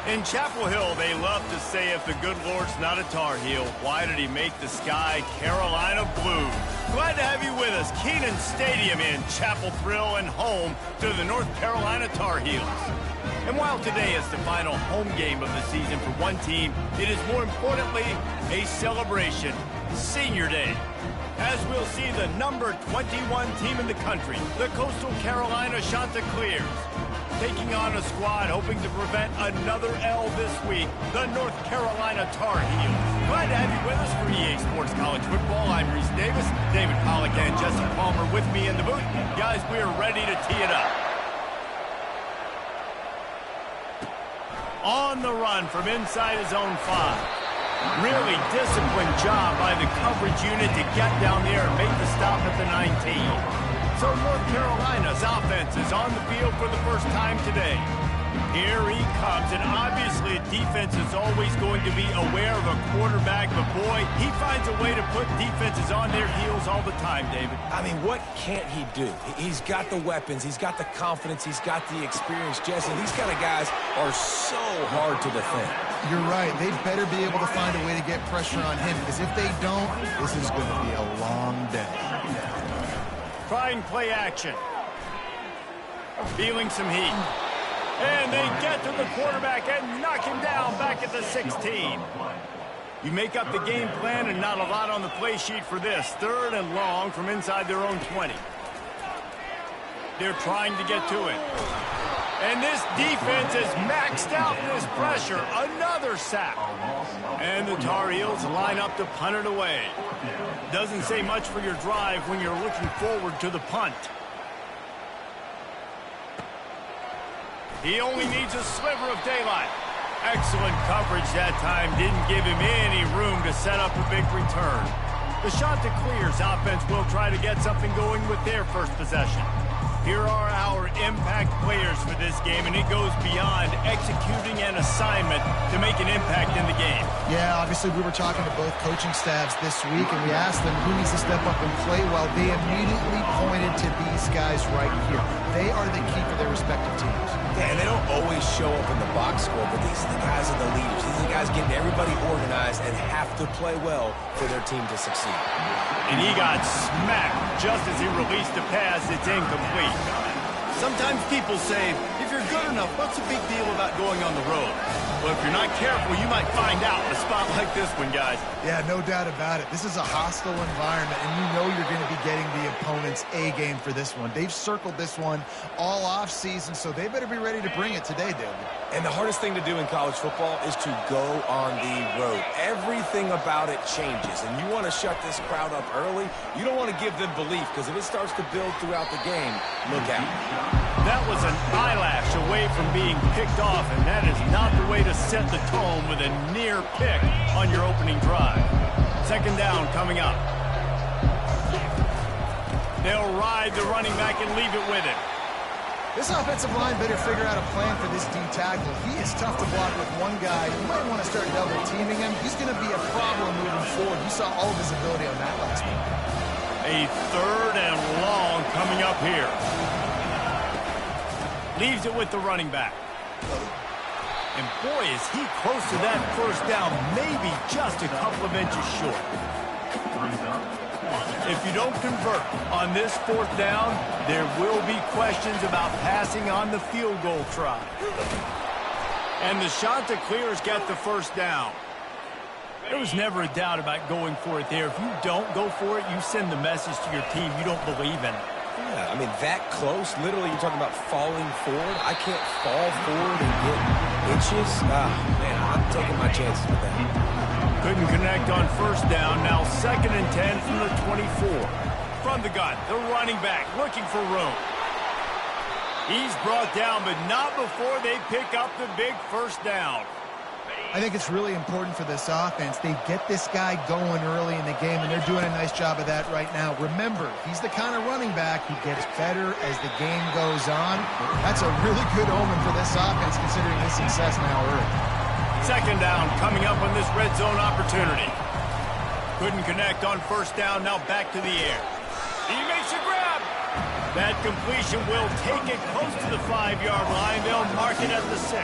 In Chapel Hill, they love to say if the good Lord's not a Tar Heel, why did he make the sky Carolina blue? Glad to have you with us. Kenan Stadium in Chapel Thrill and home to the North Carolina Tar Heels. And while today is the final home game of the season for one team, it is more importantly a celebration, Senior Day. As we'll see the number 21 team in the country, the Coastal Carolina Chanticleers, taking on a squad hoping to prevent another L this week, the North Carolina Tar Heels. Glad to have you with us for EA Sports College Football. I'm Reese Davis, David Pollack and Jesse Palmer with me in the booth. Guys, we are ready to tee it up. On the run from inside his own 5. Really disciplined job by the coverage unit to get down there and make the stop at the 19. So North Carolina's offense is on the field for the first time today. Here he comes, and obviously defense is always going to be aware of a quarterback, but boy, he finds a way to put defenses on their heels all the time, David. I mean, what can't he do? He's got the weapons, he's got the confidence, he's got the experience, Jesse. These kind of guys are so hard to defend. You're right. They better be able to find a way to get pressure on him, because if they don't, this is going to be a long day. Trying play action. Feeling some heat. And they get to the quarterback and knock him down back at the 16. You make up the game plan and not a lot on the play sheet for this. 3rd and long from inside their own 20. They're trying to get to it. And this defense is maxed out in this pressure. Another sack. And the Tar Heels line up to punt it away. Doesn't say much for your drive when you're looking forward to the punt. He only needs a sliver of daylight. Excellent coverage that time. Didn't give him any room to set up a big return. The Chanticleers offense will try to get something going with their first possession. Here are our impact players for this game, and it goes beyond executing an assignment to make an impact in the game. Yeah, obviously we were talking to both coaching staffs this week, and we asked them who needs to step up and play well. They immediately pointed to these guys right here. They are the key for their respective teams. Yeah, and they don't always show up in the box score, but these are the guys that are the leaders. These are the guys getting everybody organized and have to play well for their team to succeed. And he got smacked just as he released the pass. It's incomplete. Sometimes people say, if you're good enough, what's the big deal about going on the road? Well, if you're not careful, you might find out in a spot like this one, guys. Yeah, no doubt about it. This is a hostile environment, and you know you're going to be getting the opponent's A game for this one. They've circled this one all off season, so they better be ready to bring it today, David. And the hardest thing to do in college football is to go on the road. Everything about it changes, and you want to shut this crowd up early. You don't want to give them belief, because if it starts to build throughout the game, look out. That was an eyelash away from being picked off, and that is not the way to set the tone with a near pick on your opening drive. 2nd down coming up. They'll ride the running back and leave it with him. This offensive line better figure out a plan for this D tackle. He is tough to block with one guy. You might want to start double teaming him. He's going to be a problem moving forward. You saw all of his ability on that last one. A 3rd and long coming up here. Leaves it with the running back. And boy, is he close to that 1st down, maybe just a couple of inches short. If you don't convert on this 4th down, there will be questions about passing on the field goal try. And the Chanticleers get the 1st down. There was never a doubt about going for it there. If you don't go for it, you send the message to your team you don't believe in it. Yeah, I mean, that close, literally you're talking about falling forward. I can't fall forward and get inches. Man, I'm taking my chances with that. Couldn't connect on 1st down. Now 2nd and 10 from the 24. From the gun, the running back looking for room. He's brought down, but not before they pick up the big 1st down. I think it's really important for this offense. They get this guy going early in the game, and they're doing a nice job of that right now. Remember, he's the kind of running back who gets better as the game goes on. That's a really good omen for this offense, considering his success now early. 2nd down coming up on this red zone opportunity. Couldn't connect on 1st down, now back to the air. He makes a grab. That completion will take it close to the 5-yard line. They'll mark it at the 6.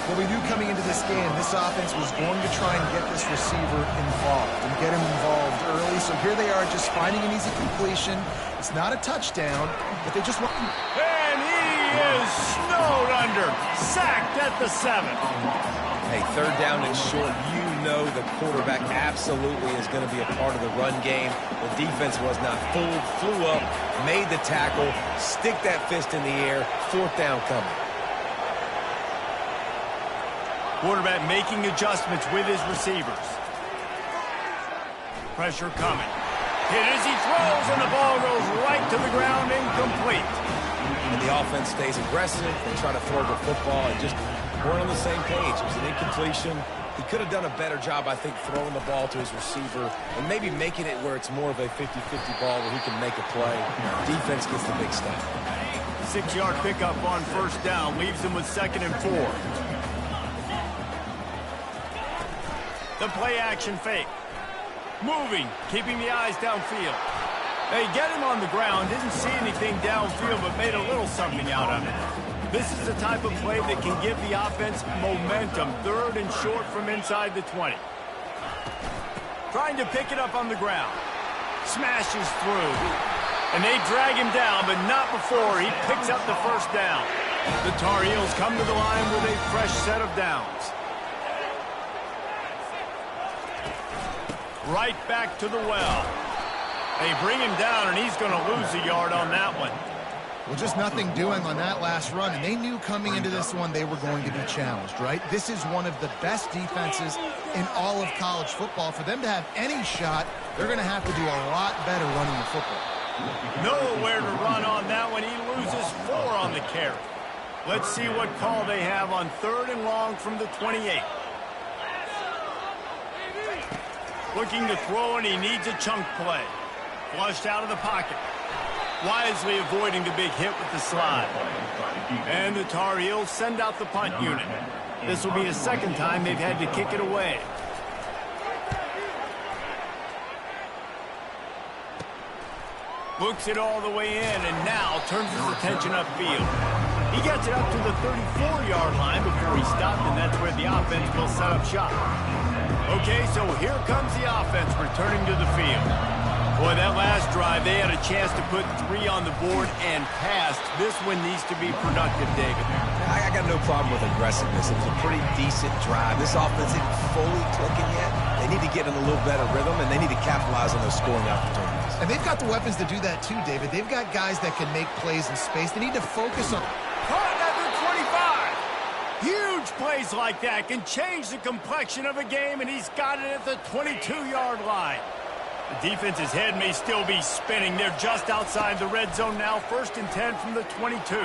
Well, we knew coming into this game, this offense was going to try and get this receiver involved and get him involved early. So here they are just finding an easy completion. It's not a touchdown, but they just want... And he is snowed under. Sacked at the 7. Hey, third down and short. You know the quarterback absolutely is going to be a part of the run game. The defense was not fooled. Flew up, made the tackle, stick that fist in the air. Fourth down coming. Quarterback making adjustments with his receivers. Pressure coming. Hit as he throws, and the ball goes right to the ground, incomplete. And the offense stays aggressive. They try to throw the football and just weren't on the same page. It was an incompletion. He could have done a better job, I think, throwing the ball to his receiver and maybe making it where it's more of a 50-50 ball where he can make a play. Defense gets the big stop. 6-yard pickup on first down leaves him with 2nd and 4. The play action fake. Moving, keeping the eyes downfield. They get him on the ground, didn't see anything downfield, but made a little something out of it. This is the type of play that can give the offense momentum. 3rd and short from inside the 20. Trying to pick it up on the ground. Smashes through. And they drag him down, but not before he picks up the first down. The Tar Heels come to the line with a fresh set of downs. Right back to the well. They bring him down, and he's going to lose a yard on that one. Well, just nothing doing on that last run, and they knew coming into this one they were going to be challenged, right? This is one of the best defenses in all of college football. For them to have any shot, they're going to have to do a lot better running the football. Nowhere to run on that one. He loses 4 on the carry. Let's see what call they have on 3rd and long from the 28. Looking to throw, and he needs a chunk play. Flushed out of the pocket. Wisely avoiding the big hit with the slide. And the Tar Heels send out the punt unit. This will be the 2nd time they've had to kick it away. Looks it all the way in, and now turns his attention upfield. He gets it up to the 34-yard line before he stopped, and that's where the offense will set up shop. Okay, so here comes the offense returning to the field. Boy, that last drive, they had a chance to put 3 on the board and passed. This one needs to be productive, David. I got no problem with aggressiveness. It was a pretty decent drive. This offense isn't fully clicking yet. They need to get in a little better rhythm, and they need to capitalize on those scoring opportunities. And they've got the weapons to do that too, David. They've got guys that can make plays in space. They need to focus on... Caught at the 25. Huge plays like that can change the complexion of a game, and he's got it at the 22-yard line. The defense's head may still be spinning. They're just outside the red zone now. 1st and 10 from the 22.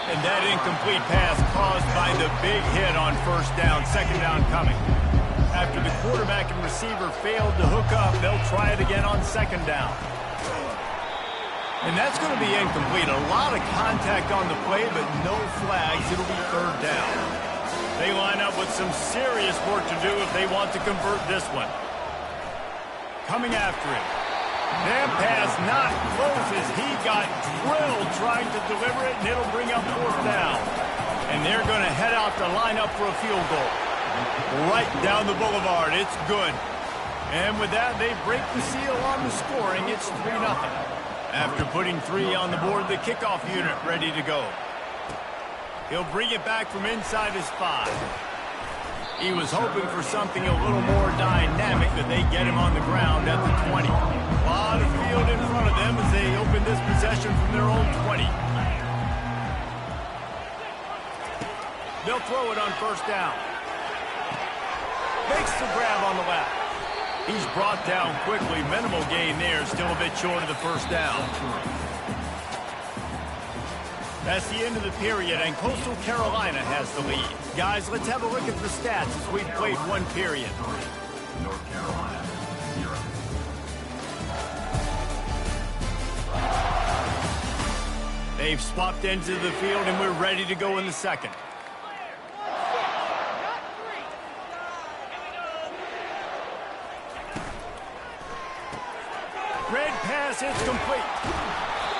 And that incomplete pass caused by the big hit on first down. 2nd down coming. After the quarterback and receiver failed to hook up, they'll try it again on 2nd down. And that's going to be incomplete. A lot of contact on the play, but no flags. It'll be 3rd down. They line up with some serious work to do if they want to convert this one. Coming after him. That pass not close as he got drilled trying to deliver it, and it'll bring up 4th down. And they're going to head out to line up for a field goal. Right down the boulevard. It's good. And with that, they break the seal on the scoring. It's 3-0. After putting 3 on the board, the kickoff unit ready to go. He'll bring it back from inside his 5. He was hoping for something a little more dynamic, but they get him on the ground at the 20. A lot of field in front of them as they open this possession from their own 20. They'll throw it on first down. Makes the grab on the left. He's brought down quickly. Minimal gain there. Still a bit short of the first down. That's the end of the period, and Coastal Carolina has the lead. Guys, let's have a look at the stats as we've played 1 period. North Carolina, 0. They've swapped ends of the field, and we're ready to go in the 2nd. Red pass pass, it's complete.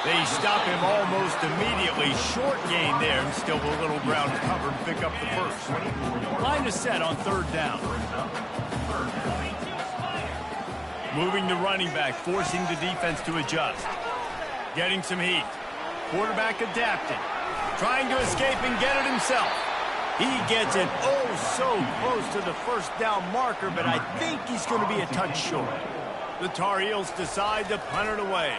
They stop him almost immediately. Short gain there, and still a little ground to cover to pick up the first. Line is set on third down. Moving the running back, forcing the defense to adjust. Getting some heat. Quarterback adapting. Trying to escape and get it himself. He gets it so close to the first down marker, but I think he's going to be a touch short. The Tar Heels decide to punt it away.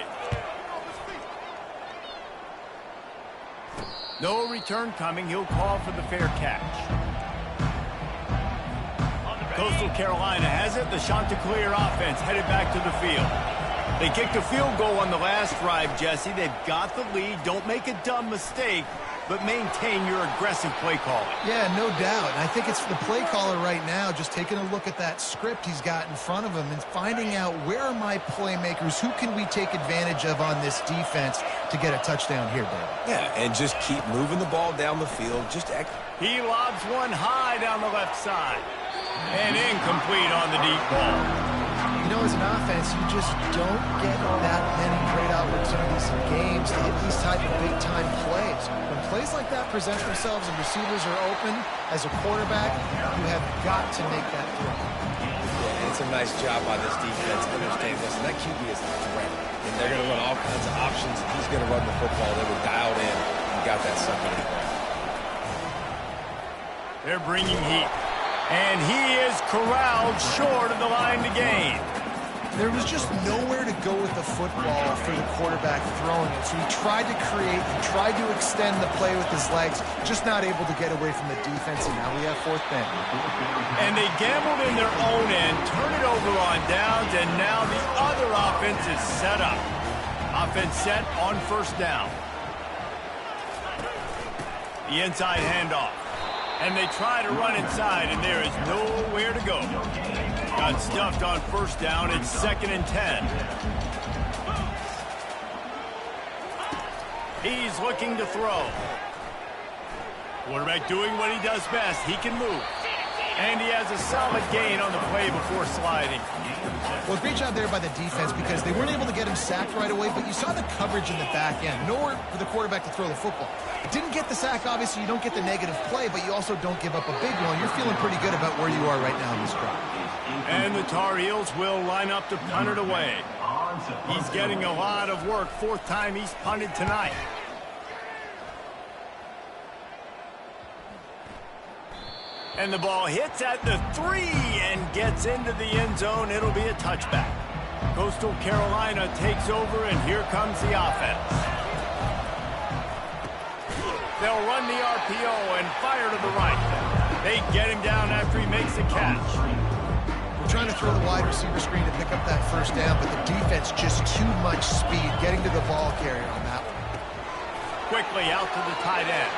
No return coming. He'll call for the fair catch. Coastal Carolina has it. The Chanticleer offense headed back to the field. They kicked a field goal on the last drive, Jesse. They've got the lead. Don't make a dumb mistake, but maintain your aggressive play calling. Yeah, no doubt. And I think it's the play caller right now just taking a look at that script he's got in front of him and finding out where are my playmakers, who can we take advantage of on this defense to get a touchdown here, David. Yeah, and just keep moving the ball down the field. He lobs one high down the left side. And incomplete on the deep ball. You know, as an offense, you just don't get that many great opportunities in games to hit these type of big-time plays. When plays like that present themselves and receivers are open, as a quarterback, you have got to make that throw. Yeah, it's a nice job by this defense. Understand, listen, that QB is a threat. And they're going to run all kinds of options. If he's going to run the football, they were dialed in and got that sucker in the ground. They're bringing heat. And he is corralled short of the line to gain. There was just nowhere to go with the football for the quarterback throwing it. So he tried to create, he tried to extend the play with his legs, just not able to get away from the defense, and now we have fourth down. And they gambled in their own end, turn it over on downs, and now the other offense is set up. Offense set on first down. The inside handoff. And they try to run inside, and there is nowhere to go. Got stuffed on first down. It's 2nd and 10. He's looking to throw. Quarterback doing what he does best. He can move. And he has a solid gain on the play before sliding. Well, great job there by the defense because they weren't able to get him sacked right away, but you saw the coverage in the back end. Nowhere for the quarterback to throw the football. Didn't get the sack, obviously. You don't get the negative play, but you also don't give up a big one. You're feeling pretty good about where you are right now in this drive. And the Tar Heels will line up to punt it away. He's getting a lot of work. 4th time he's punted tonight. And the ball hits at the 3 and gets into the end zone. It'll be a touchback. Coastal Carolina takes over, and here comes the offense. They'll run the RPO and fire to the right. They get him down after he makes the catch. We're trying to throw the wide receiver screen to pick up that first down, but the defense just too much speed getting to the ball carrier on that one. Quickly out to the tight end.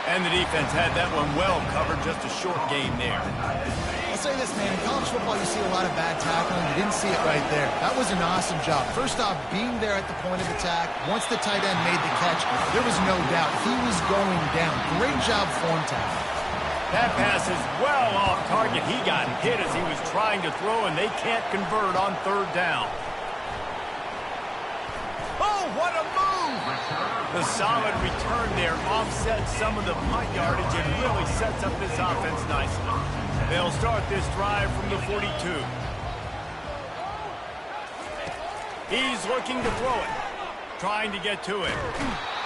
And the defense had that one well covered, just a short game there. I'll say this, man. In college football, you see a lot of bad tackling. You didn't see it right there. That was an awesome job. First off, being there at the point of attack. Once the tight end made the catch, there was no doubt he was going down. Great job form tackling. That pass is well off target. He got hit as he was trying to throw, and they can't convert on third down. Oh, what a move! The solid return there offsets some of the punt yardage and really sets up this offense nicely. They'll start this drive from the 42. He's looking to throw it. Trying to get to it.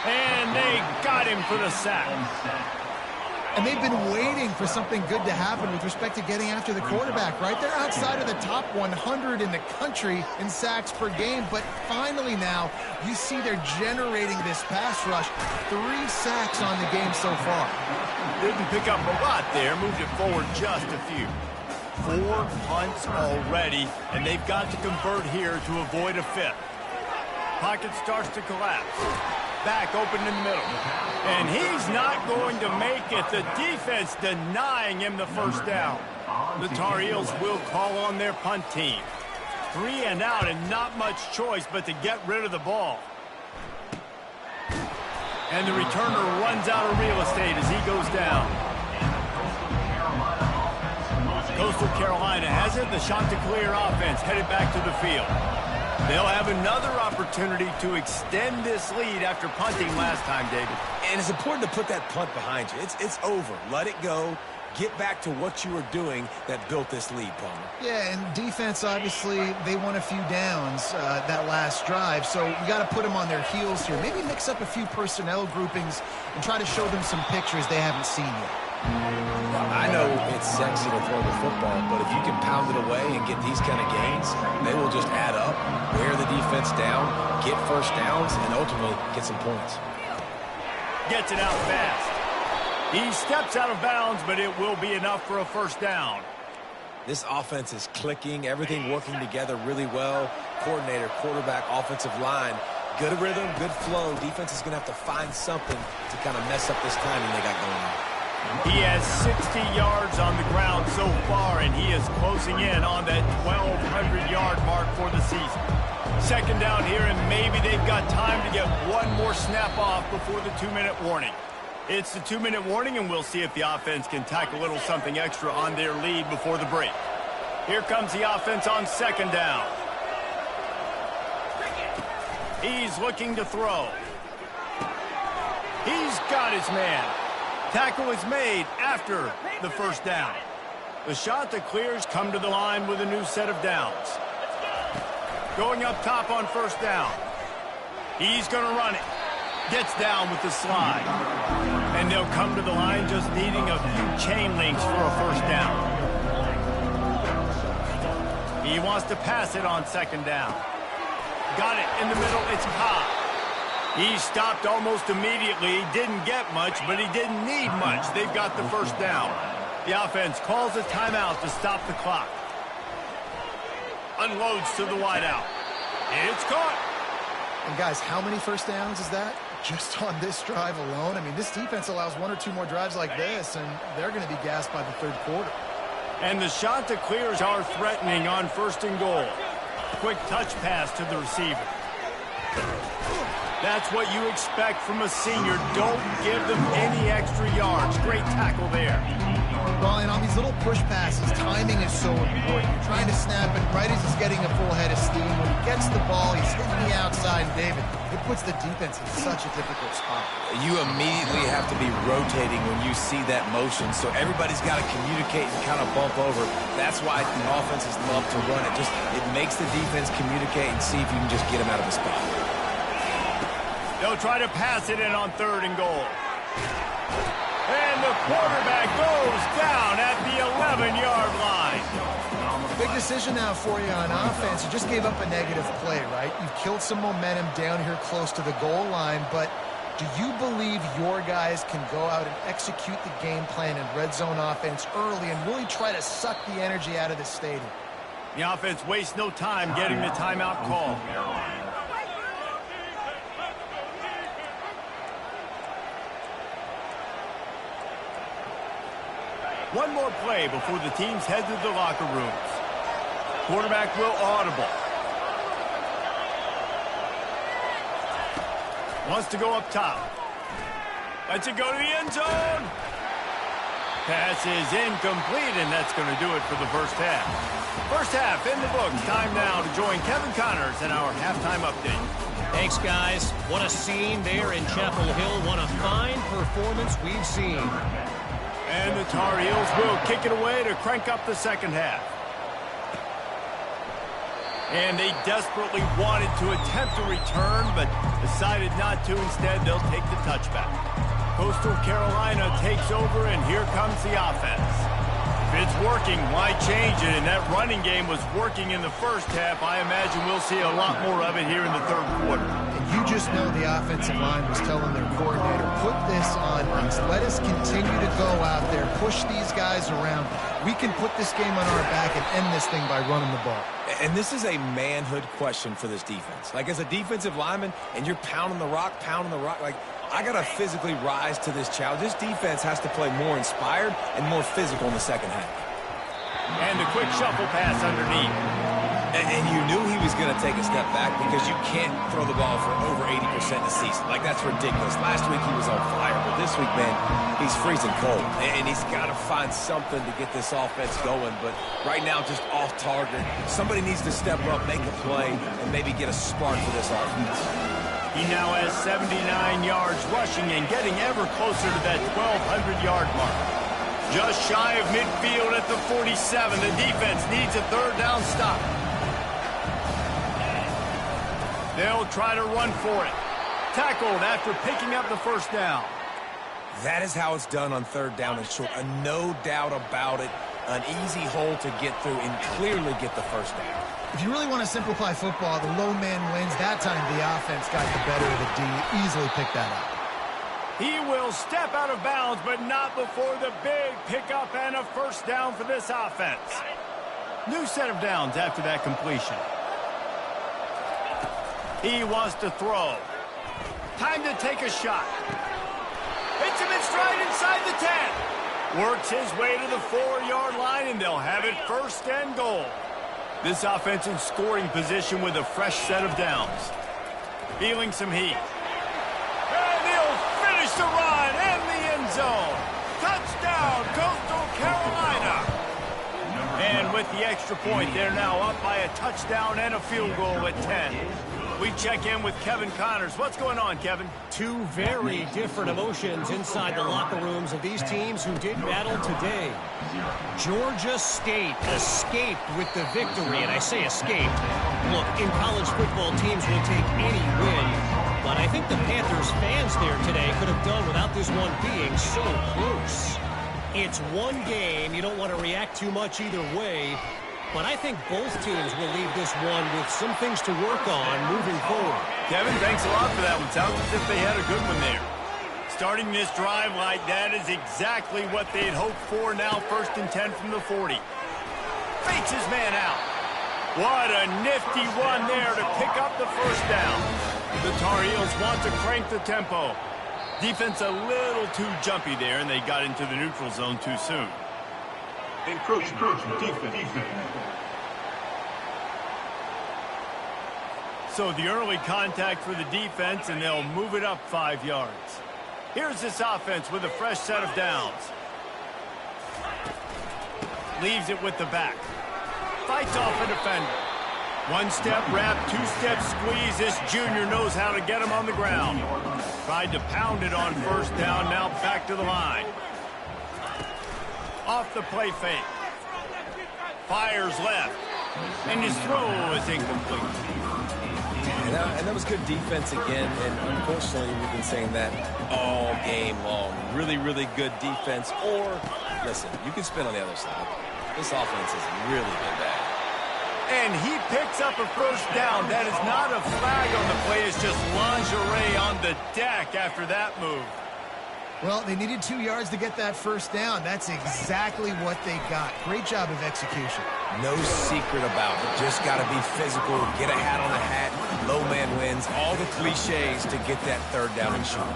And they got him for the sack. And they've been waiting for something good to happen with respect to getting after the quarterback, right? They're outside of the top 100 in the country in sacks per game, but finally now you see they're generating this pass rush. 3 sacks on the game so far. Didn't pick up a lot there, moved it forward just a few. 4 punts already, and they've got to convert here to avoid a 5th. Pocket starts to collapse. Back open in the middle. And he's not going to make it. The defense denying him the first down. The Tar Heels will call on their punt team. 3 and out and not much choice but to get rid of the ball. And the returner runs out of real estate as he goes down. Coastal Carolina has it. The Chanticleer offense headed back to the field. They'll have another opportunity to extend this lead after punting last time, David. And it's important to put that punt behind you. It's over. Let it go. Get back to what you were doing that built this lead, Palmer. Yeah, and defense, obviously, they won a few downs that last drive, so you got to put them on their heels here. Maybe mix up a few personnel groupings and try to show them some pictures they haven't seen yet. I know it's sexy to throw the football, but if you can pound it away and get these kind of gains, they will just add up, wear the defense down, get first downs, and ultimately get some points. Gets it out fast. He steps out of bounds, but it will be enough for a first down. This offense is clicking, everything working together really well. Coordinator, quarterback, offensive line, good rhythm, good flow. Defense is going to have to find something to kind of mess up this timing they got going on. He has 60 yards on the ground so far, and he is closing in on that 1,200-yard mark for the season. Second down here, and maybe they've got time to get one more snap off before the 2-minute warning. It's the 2-minute warning, and we'll see if the offense can tack a little something extra on their lead before the break. Here comes the offense on second down. He's looking to throw. He's got his man. Tackle is made after the first down. The shot that clears come to the line with a new set of downs. Going up top on first down. He's going to run it. Gets down with the slide. And they'll come to the line just needing a few chain links for a first down. He wants to pass it on second down. Got it in the middle. It's caught. He stopped almost immediately. He didn't get much, but he didn't need much. They've got the first down. The offense calls a timeout to stop the clock. Unloads to the wideout. It's caught. And guys, how many first downs is that? Just on this drive alone? I mean, this defense allows one or two more drives like this, and they're going to be gassed by the third quarter. And the shot that clears are threatening on first and goal. Quick touch pass to the receiver. That's what you expect from a senior. Don't give them any extra yards. Great tackle there. Well, and on these little push passes, timing is so important. You're trying to snap it right as he's getting a full head of steam. When he gets the ball, he's hitting the outside. And David, it puts the defense in such a difficult spot. You immediately have to be rotating when you see that motion, so everybody's got to communicate and kind of bump over. That's why the offenses love to run it. It makes the defense communicate and see if you can just get them out of the spot. They'll try to pass it in on third and goal. And the quarterback goes down at the 11-yard line. Big decision now for you on offense. You just gave up a negative play, right? You've killed some momentum down here close to the goal line, but do you believe your guys can go out and execute the game plan in red zone offense early and really try to suck the energy out of the stadium? The offense wastes no time getting the timeout call. One more play before the teams head to the locker rooms. Quarterback will audible. Wants to go up top. Lets it go to the end zone. Pass is incomplete, and that's going to do it for the first half. First half in the books. Time now to join Kevin Connors in our halftime update. Thanks, guys. What a scene there in Chapel Hill. What a fine performance we've seen. And the Tar Heels will kick it away to crank up the second half. And they desperately wanted to attempt a return, but decided not to. Instead, they'll take the touchback. Coastal Carolina takes over, and here comes the offense. If it's working, why change it? And that running game was working in the first half. I imagine we'll see a lot more of it here in the third quarter. And you just know the offensive line was telling their coordinator, put this on us. Let us continue to go out there, push these guys around. We can put this game on our back and end this thing by running the ball. And this is a manhood question for this defense. Like, as a defensive lineman, and you're pounding the rock, like, I got to physically rise to this challenge. This defense has to play more inspired and more physical in the second half. And the quick shuffle pass underneath. And you knew he was going to take a step back because you can't throw the ball for over 80% in the season. Like, that's ridiculous. Last week he was on fire, but this week, man, he's freezing cold. And he's got to find something to get this offense going. But right now, just off target. Somebody needs to step up, make a play, and maybe get a spark for this offense. He now has 79 yards rushing and getting ever closer to that 1,200-yard mark. Just shy of midfield at the 47. The defense needs a third down stop. They'll try to run for it. Tackled after picking up the first down. That is how it's done on third down and short. No doubt about it. An easy hole to get through and clearly get the first down. If you really want to simplify football, the low man wins. That time the offense got the better of the D. Easily picked that up. He will step out of bounds, but not before the big pickup and a first down for this offense. New set of downs after that completion. He wants to throw. Time to take a shot. Hits him in stride inside the 10. Works his way to the 4-yard line, and they'll have it first and goal. This offense in scoring position with a fresh set of downs. Feeling some heat. And he'll finish the run in the end zone. Touchdown, Coastal Carolina. And with the extra point, they're now up by a touchdown and a field goal at 10. We check in with Kevin Connors. What's going on, Kevin? Two very different emotions inside the locker rooms of these teams who did battle today. Georgia State escaped with the victory, and I say escaped. Look, in college football, teams will take any win, but I think the Panthers fans there today could have done without this one being so close. It's one game. You don't want to react too much either way. But I think both teams will leave this one with some things to work on moving forward. Kevin, thanks a lot for that one. Sounds as if they had a good one there. Starting this drive like that is exactly what they'd hoped for. Now 1st and 10 from the 40. Fakes his man out. What a nifty run there to pick up the first down. The Tar Heels want to crank the tempo. Defense a little too jumpy there, and they got into the neutral zone too soon. Encroaching defense. So the early contact for the defense, and they'll move it up 5 yards. Here's this offense with a fresh set of downs. Leaves it with the back. Fights off a defender. One-step wrap, two-step squeeze. This junior knows how to get him on the ground. Tried to pound it on first down, now back to the line. Off the play fake. Fires left. And his throw is incomplete. And that was good defense again. And unfortunately, we've been saying that all game long. Really, really good defense. Or, listen, you can spin on the other side. This offense has really been bad. And he picks up a first down. That is not a flag on the play. It's just lingerie on the deck after that move. Well, they needed 2 yards to get that first down. That's exactly what they got. Great job of execution. No secret about it. Just got to be physical, get a hat on a hat, low man wins, all the cliches to get that third down and short.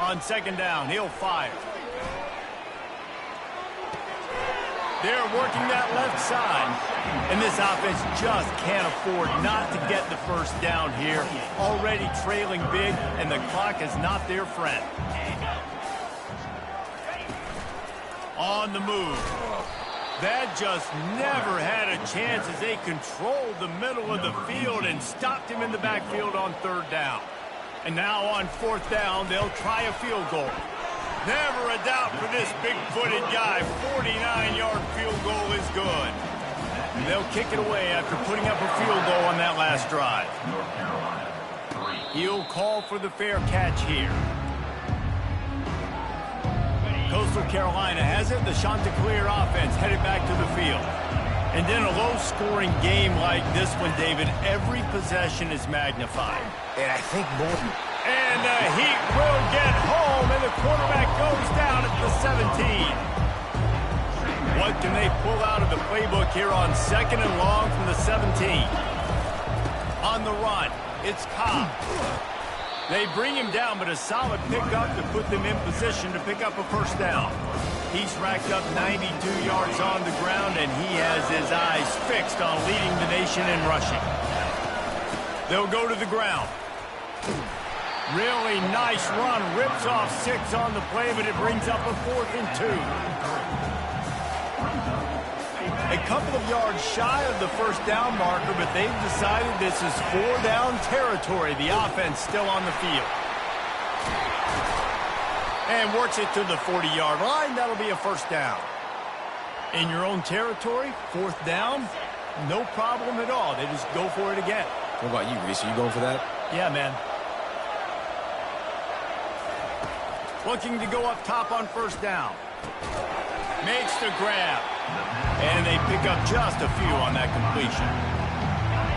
On second down, he'll fire. They're working that left side. And this offense just can't afford not to get the first down here. Already trailing big, and the clock is not their friend. On the move. That just never had a chance as they controlled the middle of the field and stopped him in the backfield on third down. And now on fourth down, they'll try a field goal. Never a doubt for this big-footed guy. 49-yard field goal is good. They'll kick it away after putting up a field goal on that last drive. He'll call for the fair catch here. Coastal Carolina has it. The Chanticleer offense headed back to the field. And in a low-scoring game like this one, David, every possession is magnified. And I think Morton. And the Heat will get home, and the quarterback goes down at the 17. What can they pull out of the playbook here on second and long from the 17? On the run, it's Cobb. They bring him down, but a solid pickup to put them in position to pick up a first down. He's racked up 92 yards on the ground, and he has his eyes fixed on leading the nation in rushing. They'll go to the ground. Really nice run. Rips off 6 on the play, but it brings up a 4th and 2. A couple of yards shy of the first down marker, but they've decided this is 4-down territory. The offense still on the field. And works it to the 40-yard line. That'll be a first down. In your own territory, 4th down, no problem at all. They just go for it again. What about you, Reese? Are you going for that? Yeah, man. Looking to go up top on first down. Makes the grab. And they pick up just a few on that completion.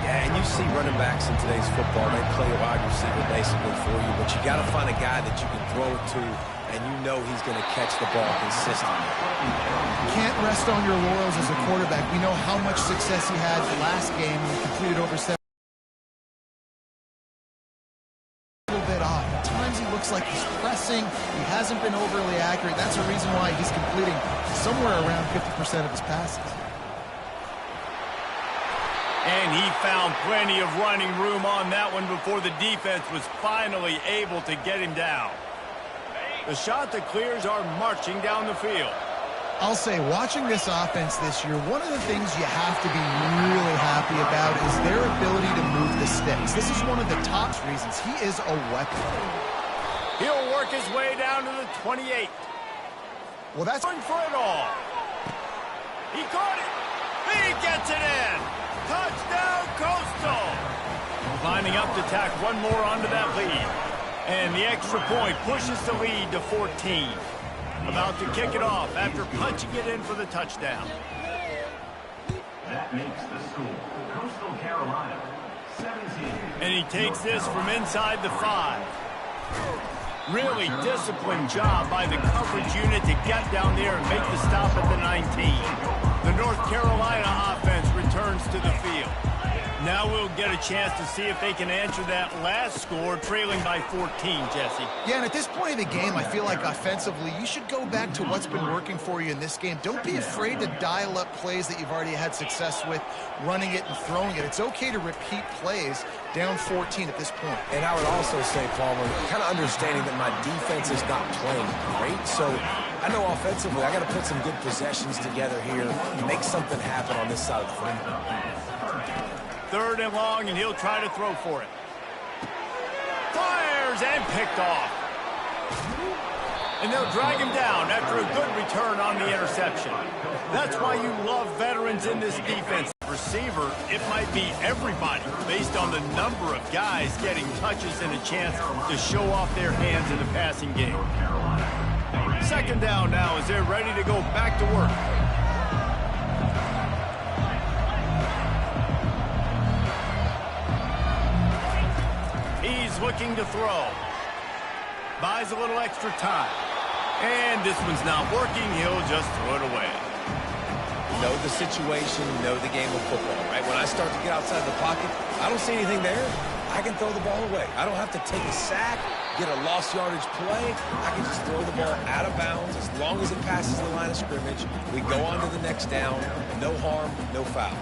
Yeah, and you see running backs in today's football, they play a wide receiver basically for you, but you got to find a guy that you can throw it to, and you know he's going to catch the ball consistently. You can't rest on your laurels as a quarterback. We know how much success he had last game when he completed over 7. Looks like he's pressing. He hasn't been overly accurate. That's a reason why he's completing somewhere around 50% of his passes. And he found plenty of running room on that one before the defense was finally able to get him down. The shot that clears are marching down the field. I'll say, watching this offense this year, one of the things you have to be really happy about is their ability to move the sticks. This is one of the top reasons. He is a weapon. He'll work his way down to the 28. Well, that's going for it all. He caught it. He gets it in. Touchdown, Coastal. Lining up to tack one more onto that lead. And the extra point pushes the lead to 14. About to kick it off after punching it in for the touchdown. That makes the score. Coastal Carolina, 17. And he takes this from inside the 5. Really disciplined job by the coverage unit to get down there and make the stop at the 19. The North Carolina offense returns to the field. Now we'll get a chance to see if they can answer that last score, trailing by 14, Jesse. Yeah, and at this point of the game, I feel like offensively, you should go back to what's been working for you in this game. Don't be afraid to dial up plays that you've already had success with, running it and throwing it. It's okay to repeat plays down 14 at this point. And I would also say, Palmer, kind of understanding that my defense is not playing great, so I know offensively I got to put some good possessions together here, make something happen on this side of the football. 3rd and long, and he'll try to throw for it. Fires and picked off. And they'll drag him down after a good return on the interception. That's why you love veterans in this defense. Receiver, it might be everybody based on the number of guys getting touches and a chance to show off their hands in the passing game. 2nd down now as they're ready to go back to work. Looking to throw. Buys a little extra time. And this one's not working. He'll just throw it away. Know the situation, know the game of football, right? When I start to get outside the pocket, I don't see anything there. I can throw the ball away. I don't have to take a sack, get a lost yardage play. I can just throw the ball out of bounds as long as it passes the line of scrimmage. We go on to the next down. No harm, no foul.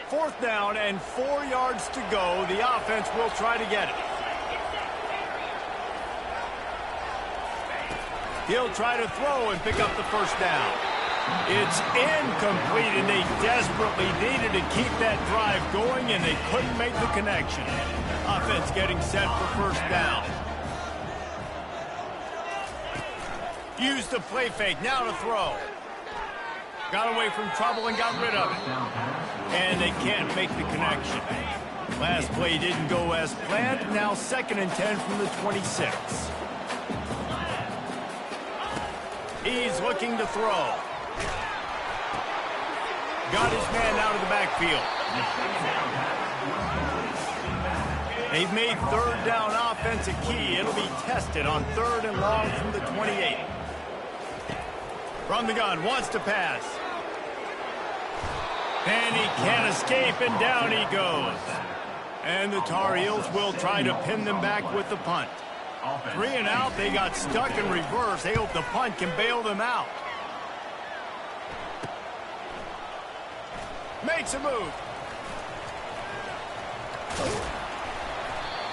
Fourth down and 4 yards to go. The offense will try to get it. He'll try to throw and pick up the first down. It's incomplete, and they desperately needed to keep that drive going, and they couldn't make the connection. Offense getting set for first down. Used the play fake, now to throw. Got away from trouble and got rid of it. And they can't make the connection. Last play didn't go as planned. Now 2nd and 10 from the 26. He's looking to throw. Got his man out of the backfield. They've made 3rd down offense a key. It'll be tested on 3rd and long from the 28. From the gun, wants to pass. And he can't escape, and down he goes. And the Tar Heels will try to pin them back with the punt. 3 and out, they got stuck in reverse. They hope the punt can bail them out. Makes a move.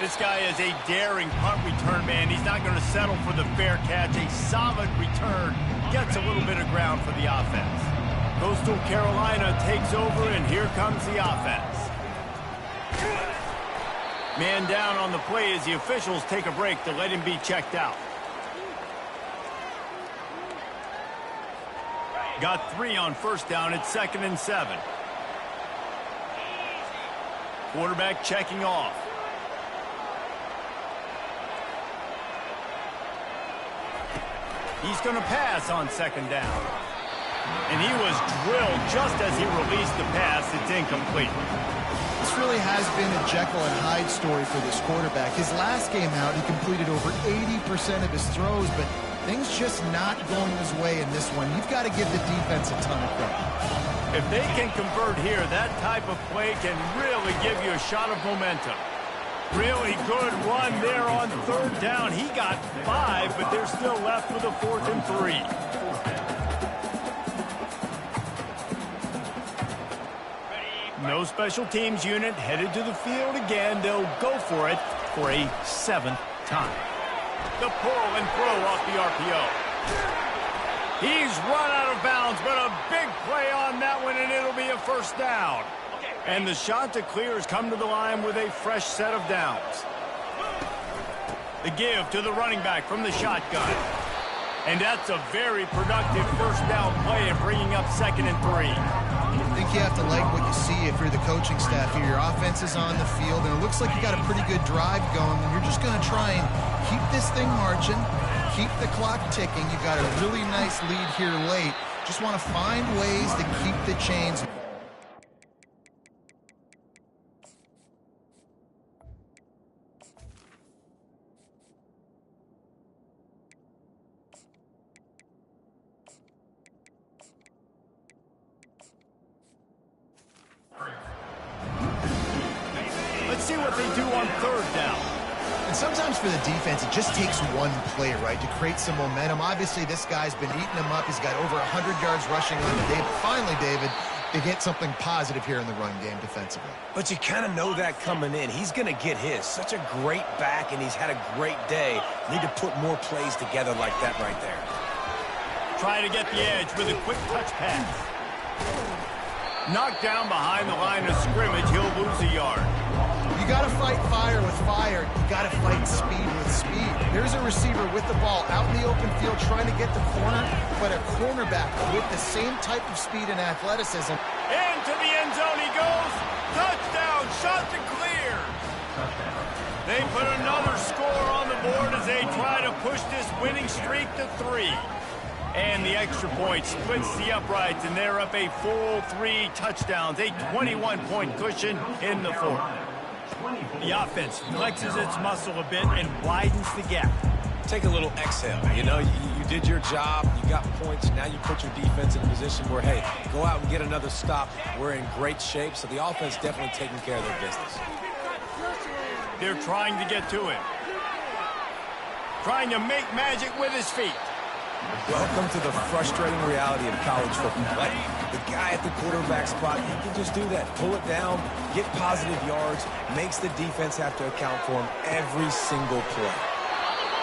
This guy is a daring punt return man. He's not going to settle for the fair catch. A solid return. Gets a little bit of ground for the offense. Coastal Carolina takes over, and here comes the offense. Man down on the play as the officials take a break to let him be checked out. Got 3 on first down. It's 2nd and 7. Quarterback checking off. He's going to pass on 2nd down. And he was drilled just as he released the pass. It's incomplete. This really has been a Jekyll and Hyde story for this quarterback. His last game out, he completed over 80% of his throws, but things just not going his way in this one. You've got to give the defense a ton of credit. If they can convert here, that type of play can really give you a shot of momentum. Really good run there on 3rd down. He got 5, but they're still left with a 4th and 3. No special teams unit headed to the field again. They'll go for it for a 7th time. The pull and throw off the RPO. He's run out of bounds, but a big play on that one, and it'll be a 1st down. And the shot to clear has come to the line with a fresh set of downs. The give to the running back from the shotgun. And that's a very productive 1st down play and bringing up 2nd and 3. I think you have to like what you see if you're the coaching staff here. Your offense is on the field, and it looks like you got a pretty good drive going, and you're just going to try and keep this thing marching, keep the clock ticking. You got a really nice lead here late. Just want to find ways to keep the chains. Let's see what they do on 3rd down. And sometimes for the defense, it just takes one play, right, to create some momentum. Obviously, this guy's been eating them up. He's got over 100 yards rushing on the day. Finally, David, they get something positive here in the run game defensively. But you kind of know that coming in. He's going to get his. Such a great back, and he's had a great day. Need to put more plays together like that right there. Try to get the edge with a quick touch pass. Knocked down behind the line of scrimmage. He'll lose a yard. You got to fight fire with fire. You got to fight speed with speed. There's a receiver with the ball out in the open field trying to get the corner, but a cornerback with the same type of speed and athleticism. Into the end zone he goes. Touchdown, shot to clear. They put another score on the board as they try to push this winning streak to 3. And the extra point splits the uprights, and they're up a full 3 touchdowns, a 21-point cushion in the 4th. The offense flexes its muscle a bit and widens the gap. Take a little exhale. You know, you did your job. You got points. Now you put your defense in a position where, hey, go out and get another stop. We're in great shape, so the offense definitely taking care of their business. They're trying to get to it. Trying to make magic with his feet. Welcome to the frustrating reality of college football. Like, the guy at the quarterback spot, he can just do that. Pull it down, get positive yards, makes the defense have to account for him every single play.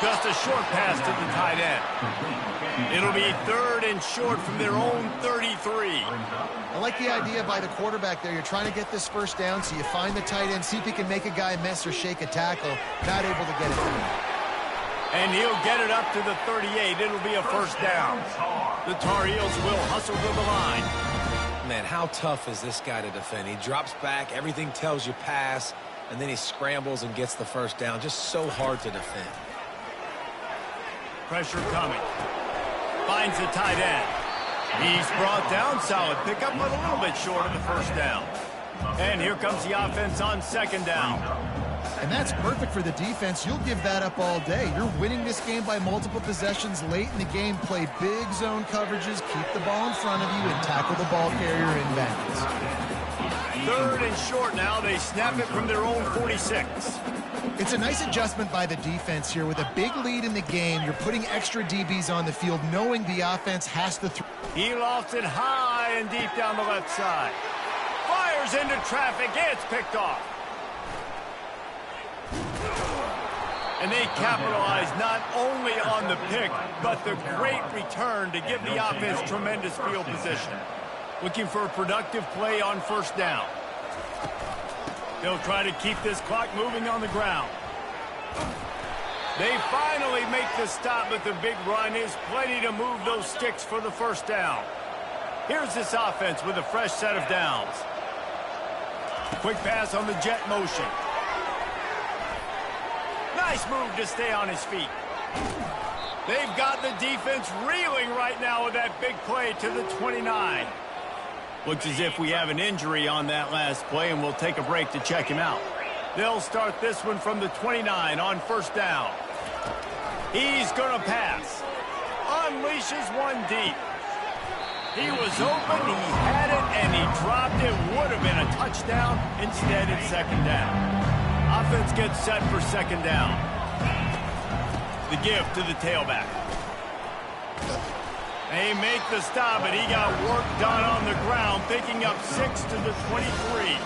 Just a short pass to the tight end. It'll be 3rd and short from their own 33. I like the idea by the quarterback there. You're trying to get this 1st down, so you find the tight end, see if he can make a guy miss or shake a tackle. Not able to get it through. And he'll get it up to the 38. It'll be a 1st down. The Tar Heels will hustle to the line. Man, how tough is this guy to defend? He drops back, everything tells you pass, and then he scrambles and gets the 1st down. Just so hard to defend. Pressure coming. Finds the tight end. He's brought down. Solid pickup, but a little bit short of the 1st down. And here comes the offense on 2nd down. And that's perfect for the defense. You'll give that up all day. You're winning this game by multiple possessions late in the game. Play big zone coverages, keep the ball in front of you, and tackle the ball carrier inbounds. 3rd and short now. They snap it from their own 46. It's a nice adjustment by the defense here. With a big lead in the game, you're putting extra DBs on the field, knowing the offense has to throw. He lofts it high and deep down the left side. Fires into traffic. It's picked off. And they capitalize not only on the pick, but the great return to give the offense tremendous field position. Looking for a productive play on 1st down. They'll try to keep this clock moving on the ground. They finally make the stop, but the big run is plenty to move those sticks for the 1st down. Here's this offense with a fresh set of downs. Quick pass on the jet motion. Nice move to stay on his feet. They've got the defense reeling right now with that big play to the 29. Looks as if we have an injury on that last play, and we'll take a break to check him out. They'll start this one from the 29 on 1st down. He's going to pass. Unleashes one deep. He was open, he had it, and he dropped it. Would have been a touchdown. Instead, it's 2nd down. Offense gets set for 2nd down. The give to the tailback. They make the stop, but he got work done on the ground, picking up 6 to the 23.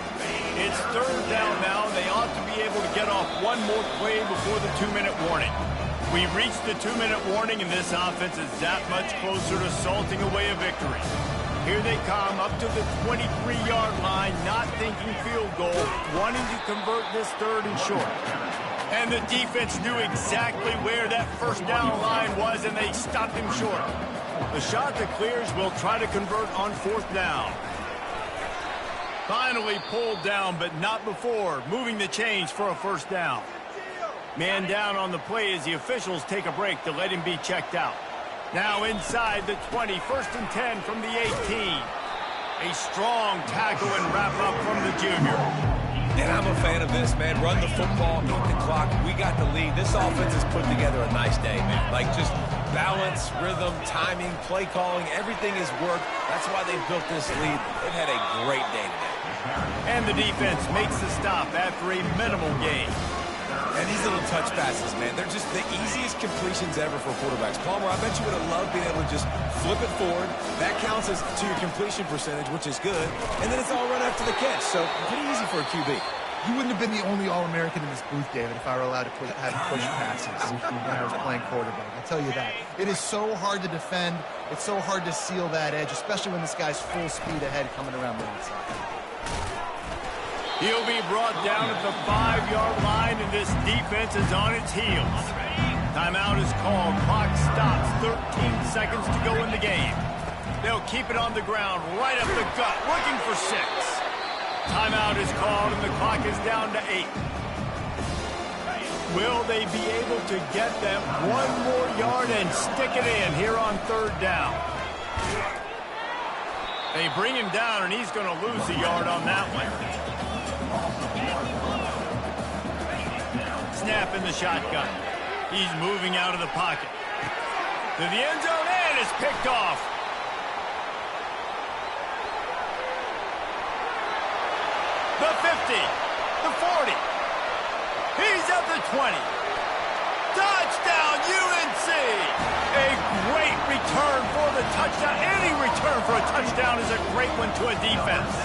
It's 3rd down now. They ought to be able to get off one more play before the 2-minute warning. We've reached the 2-minute warning, and this offense is that much closer to salting away a victory. Here they come up to the 23-yard line, not thinking field goal, wanting to convert this 3rd and short. And the defense knew exactly where that 1st down line was, and they stopped him short. The shot that clears will try to convert on 4th down. Finally pulled down, but not before, moving the chains for a 1st down. Man down on the play as the officials take a break to let him be checked out. Now inside the 20, 1st and 10 from the 18. A strong tackle and wrap up from the junior. And I'm a fan of this, man. Run the football, eat the clock. We got the lead. This offense has put together a nice day, man. Like just balance, rhythm, timing, play calling, everything has worked. That's why they built this lead. They've had a great day today. And the defense makes the stop after a minimal gain. And these little touch passes, man, they're just the easiest completions ever for quarterbacks. Palmer, I bet you would have loved being able to just flip it forward. That counts as to your completion percentage, which is good. And then it's all run after the catch. So pretty easy for a QB. You wouldn't have been the only All-American in this booth, David, if I were allowed to have push passes when I was playing quarterback. I'll tell you that. It is so hard to defend. It's so hard to seal that edge, especially when this guy's full speed ahead coming around the outside. He'll be brought down at the 5-yard line, and this defense is on its heels. Timeout is called. Clock stops. 13 seconds to go in the game. They'll keep it on the ground right up the gut, looking for 6. Timeout is called, and the clock is down to 8. Will they be able to get that one more yard and stick it in here on 3rd down? They bring him down, and he's going to lose a yard on that one. Snap in the shotgun. He's moving out of the pocket. To the end zone, and it's picked off. The 50, the 40. He's at the 20. Touchdown, UNC! A great return for the touchdown. Any return for a touchdown is a great one to a defense.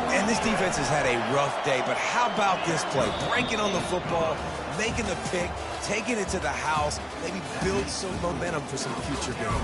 And this defense has had a rough day, but how about this play? Breaking on the football, making the pick, taking it to the house, maybe build some momentum for some future games.